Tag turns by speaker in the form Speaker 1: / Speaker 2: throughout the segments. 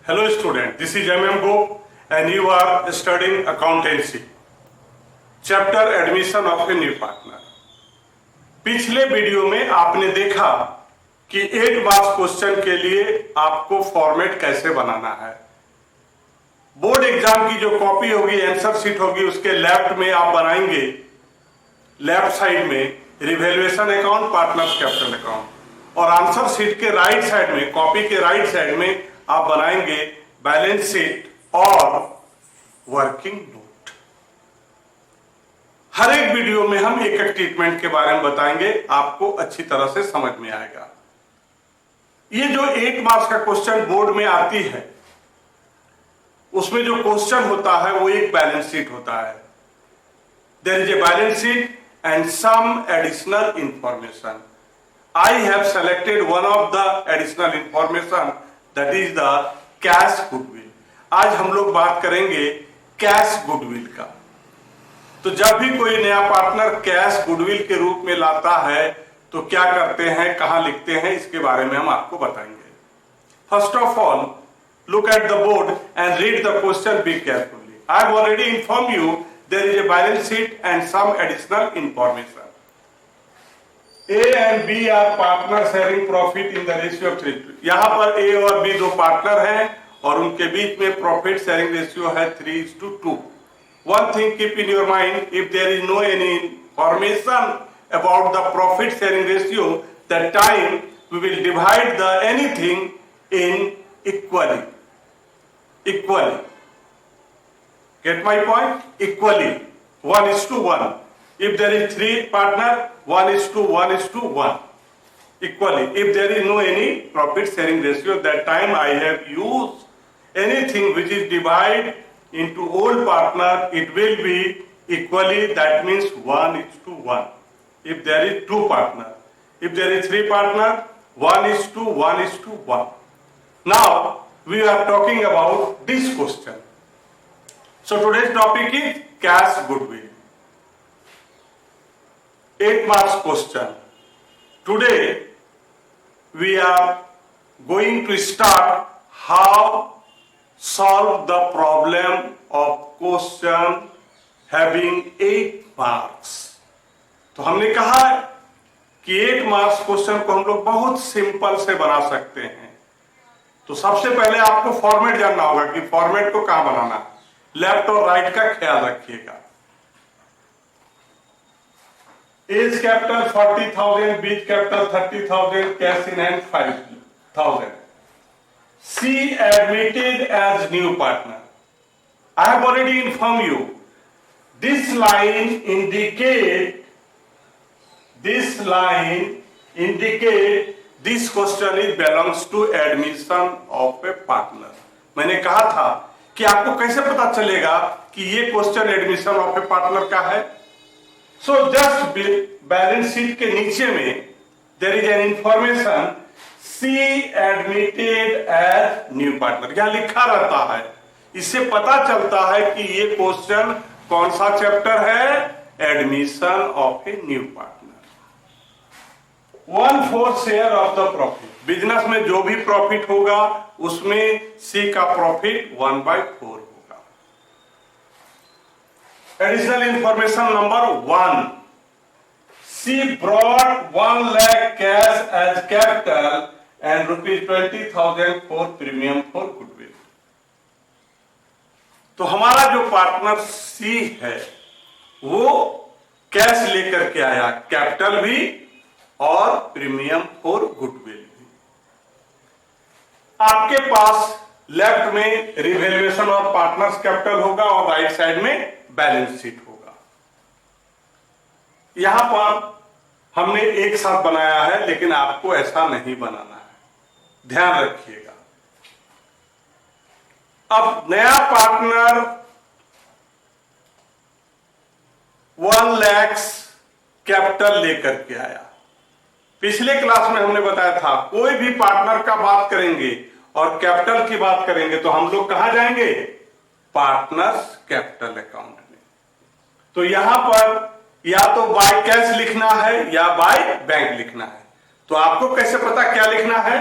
Speaker 1: Hello student, this is MM Go and you are studying accountancy. Chapter admission of a new partner. पिछले video में आपने देखा कि 8 marks question के लिए आपको फॉर्मेट कैसे बनाना है। बोर्ड एग्जाम की जो कॉपी होगी, आंसर शीट होगी, उसके लेफ्ट में आप बनाएंगे, लेफ्ट साइड में revaluation account, partners capital account, और आंसर शीट के राइट साइड में, कॉपी के राइट साइड में आप बनाएंगे बैलेंस शीट और वर्किंग नोट। हर एक वीडियो में हम एक एक ट्रीटमेंट के बारे में बताएंगे, आपको अच्छी तरह से समझ में आएगा। ये जो 8 मार्क्स का क्वेश्चन बोर्ड में आती है, उसमें जो क्वेश्चन होता है वो एक बैलेंस शीट होता है। There is a balance sheet and some additional information. I have selected one of the additional information, that is the cash goodwill. आज हम लोग बात करेंगे कैश गुडविल का। तो जब भी कोई नया पार्टनर कैश गुडविल के रूप में लाता है तो क्या करते हैं, कहां लिखते हैं, इसके बारे में हम आपको बताएंगे। First of all, look at the board and read the question, be carefully. I have already informed you there is a balance sheet and some additional information. A and B are partner sharing profit in the ratio of 3. यहां पर A और B दो partner हैं और उनके बीच में profit sharing ratio है 3:2. One thing keep in your mind, if there is no any information about the profit sharing ratio, that time we will divide the anything in equally. Get my point? Equally. 1:1. If there is 3 partner, 1:1:1. Equally. If there is no any profit sharing ratio, that time I have used anything which is divided into old partner, it will be equally, that means 1:1. If there is 2 partner. If there is 3 partner, 1:1:1. Now, we are talking about this question. So today's topic is cash goodwill. 8 marks question. Today we are going to start how solve the problem of question having 8 marks. तो हमने कहा कि 8 marks question को हम लोग बहुत simple से बना सकते हैं। तो सबसे पहले आपको फॉर्मेट जानना होगा कि फॉर्मेट को कहां बनाना है। लेफ्ट और राइट का ख्याल रखिएगा। A's capital 40,000, B's capital 30,000, cash in hand 5,000. C admitted as new partner. I have already informed you. This line indicate this question is belongs to admission of a partner. मैंने कहा था कि आपको कैसे पता चलेगा कि ये question admission of a partner का है। सो जस्ट बैलेंस शीट के नीचे में there is an information, C admitted as new partner, यहां लिखा रहता है। इससे पता चलता है कि ये क्वेश्चन कौन सा चैप्टर है, admission of a new partner. 1/4 share of the profit. Business में जो भी प्रॉफिट होगा उसमें सी का प्रॉफिट 1/4 होगा। Additional information number 1, C brought 1 lakh cash as capital and ₹20,000 for premium for goodwill. तो हमारा जो पार्टनर सी है वो कैश लेकर के आया, कैपिटल भी और प्रीमियम फॉर गुडविल भी। आपके पास लेफ्ट में रिवैल्यूएशन और पार्टनर्स कैपिटल होगा और राइट साइड में बैलेंस शीट होगा। यहां पर हमने एक साथ बनाया है, लेकिन आपको ऐसा नहीं बनाना है, ध्यान रखिएगा। अब नया पार्टनर 1 लाख कैपिटल लेकर के आया। पिछले क्लास में हमने बताया था कोई भी पार्टनर का बात करेंगे और कैपिटल की बात करेंगे तो हम लोग कहां जाएंगे, पार्टनर्स कैपिटल अकाउंट में। तो यहां पर या तो बाय कैश लिखना है या बाय बैंक लिखना है। तो आपको कैसे पता क्या लिखना है,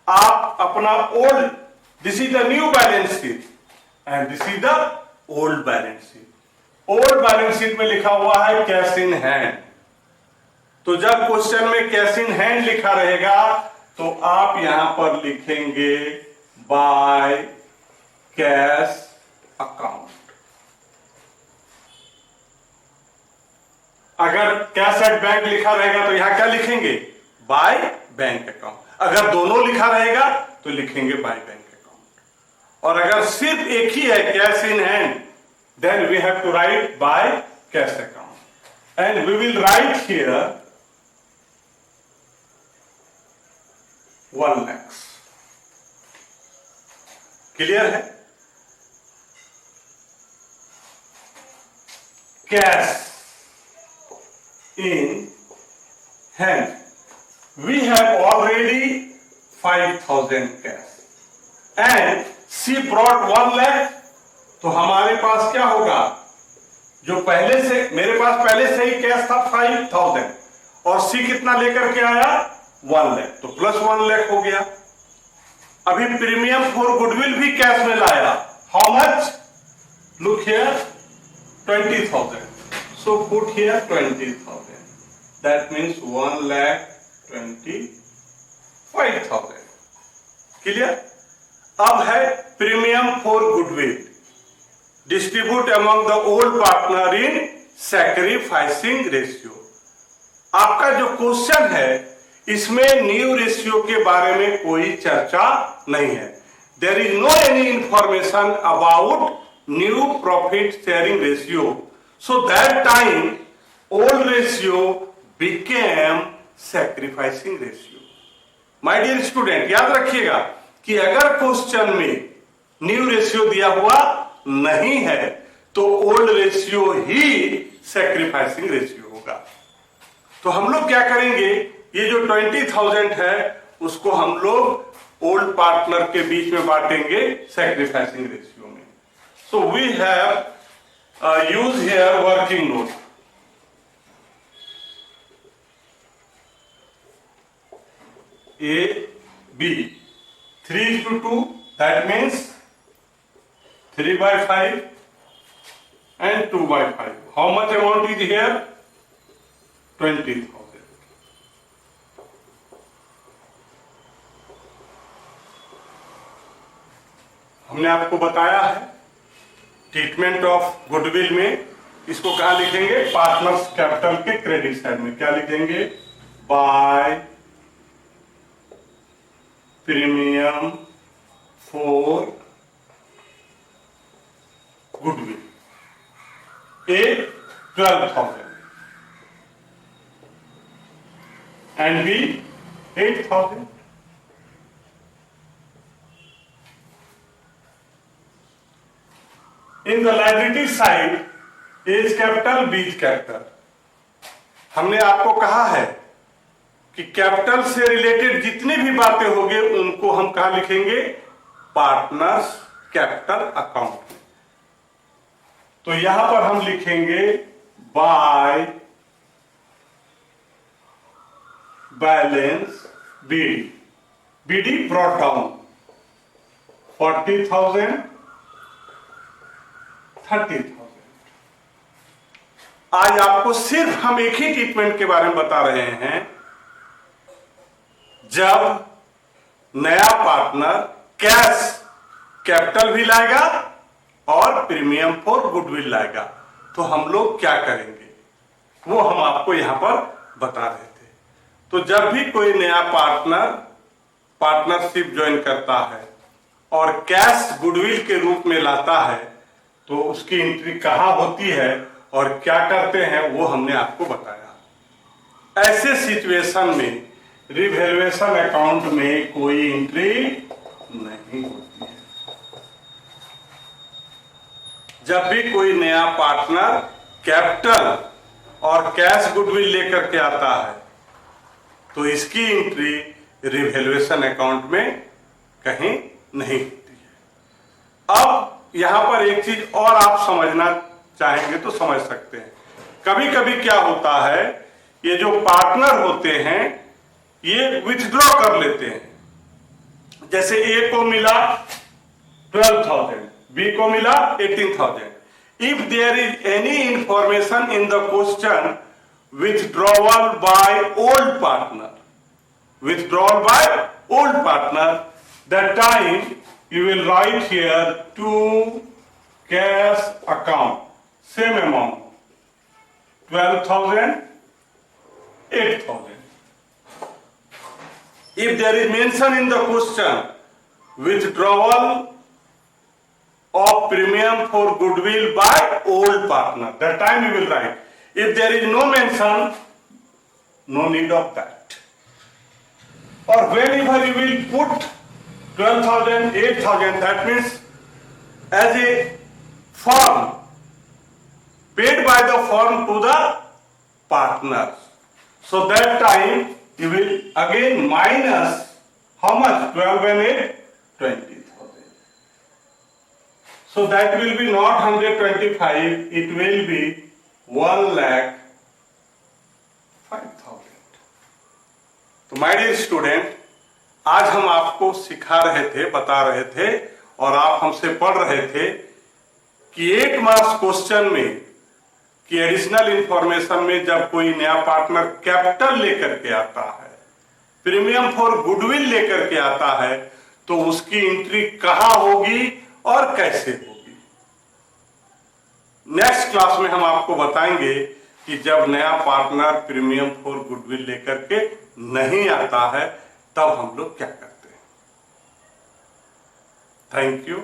Speaker 1: आप अपना old this is the new balance sheet and this is the old balance sheet. Old balance sheet में लिखा हुआ है कैश इन हैंड। तो जब क्वेश्चन में कैश इन हैंड लिखा रहेगा तो आप यहां पर लिखेंगे बाय कैश अकाउंट। अगर कैश एट बैंक लिखा रहेगा तो यहां क्या लिखेंगे? By bank account. अगर दोनों लिखा रहेगा तो लिखेंगे बाय बैंक अकाउंट। और अगर सिर्फ एक ही है cash in hand, then we have to write by cash account and we will write here 1 lakh. Clear है? Cash in hand, we have already 5,000 cash and she brought 1 lakh। तो हमारे पास क्या होगा? जो पहले से मेरे पास पहले से ही कैश था 5,000 और सी कितना लेकर के आया? 1 लाख। तो प्लस 1 लाख हो गया। अभी प्रीमियम फॉर गुडविल भी कैश में लाया। How much? Look here 20,000। So put here 20,000. That means 1,25,000. Clear? अब है premium for goodwill. Distribute among the old partner in sacrificing ratio. आपका जो क्वेश्चन है इसमें न्यू रेशियो के बारे में कोई चर्चा नहीं है। There is no any information about new profit sharing ratio. So that time old ratio became sacrificing ratio. My dear student, याद रखिएगा कि अगर क्वेश्चन में न्यू रेशियो दिया हुआ नहीं है तो ओल्ड रेशियो ही सैक्रिफाइसिंग रेशियो होगा। तो हम लोग क्या करेंगे? ये जो 20,000 है उसको हम लोग ओल्ड पार्टनर के बीच में बांटेंगे सैक्रिफाइसिंग रेशियो में। So we have use here working note। A, B, 3:2, that means 3/5 and 2/5. How much amount is here? 20,000। हमने आपको बताया है ट्रीटमेंट ऑफ गुडविल में इसको कहा लिखेंगे? पार्टनर्स कैपिटल के क्रेडिट साइड में क्या लिखेंगे? By premium for goodwill. A 12,000 and B 8,000। In the liability side, A is capital, B is capital। हमने आपको कहा है कि कैपिटल से रिलेटेड जितनी भी बातें होंगे उनको हम कहा लिखेंगे? Partners capital account. तो यहां पर हम लिखेंगे by balance BD. BD brought down 40,000 30,000। आज आपको सिर्फ हम एक ही ट्रीटमेंट के बारे में बता रहे हैं जब नया पार्टनर कैश कैपिटल भी लाएगा और प्रीमियम फॉर गुडविल लाएगा तो हम लोग क्या करेंगे वो हम आपको यहां पर बता रहे थे। तो जब भी कोई नया पार्टनरशिप ज्वाइन करता है और कैश गुडविल के रूप में लाता है तो उसकी एंट्री कहां होती है और क्या करते हैं वो हमने आपको बताया। ऐसे सिचुएशन में रिवैल्यूएशन अकाउंट में कोई एंट्री नहीं होती है। जब भी कोई नया पार्टनर कैपिटल और कैश गुडविल लेकर के आता है तो इसकी एंट्री रिवैल्यूएशन अकाउंट में कहीं नहीं होती है। अब यहां पर एक चीज और आप समझना चाहेंगे तो समझ सकते हैं। कभी कभी क्या होता है ये जो पार्टनर होते हैं ये विथड्रॉ कर लेते हैं। जैसे ए को मिला 12,000, बी को मिला 18,000. If there is any information in the question, withdrawal by old partner, that time you will write here to cash account, same amount, 12,000, 8,000. If there is mention in the question, withdrawal of premium for goodwill by old partner, that time you will write. If there is no mention, no need of that. Or whenever you will put 12,000, 8,000, that means as a firm, paid by the firm to the partners. So that time you will again minus how much? 12 and 8, 20,000. So that will be not 125, it will be 1,05,000. तो my dear student, आज हम आपको सिखा रहे थे, बता रहे थे और आप हमसे पढ़ रहे थे कि 8 मार्क्स क्वेश्चन में कि एडिशनल इंफॉर्मेशन में जब कोई नया पार्टनर कैपिटल लेकर के आता है, प्रीमियम फॉर गुडविल लेकर के आता है, तो उसकी एंट्री कहां होगी और कैसे होगी. नेक्स्ट क्लास में हम आपको बताएंगे कि जब नया पार्टनर प्रीमियम फॉर गुडविल लेकर के नहीं आता है तब हम लोग क्या करते हैं. Thank you.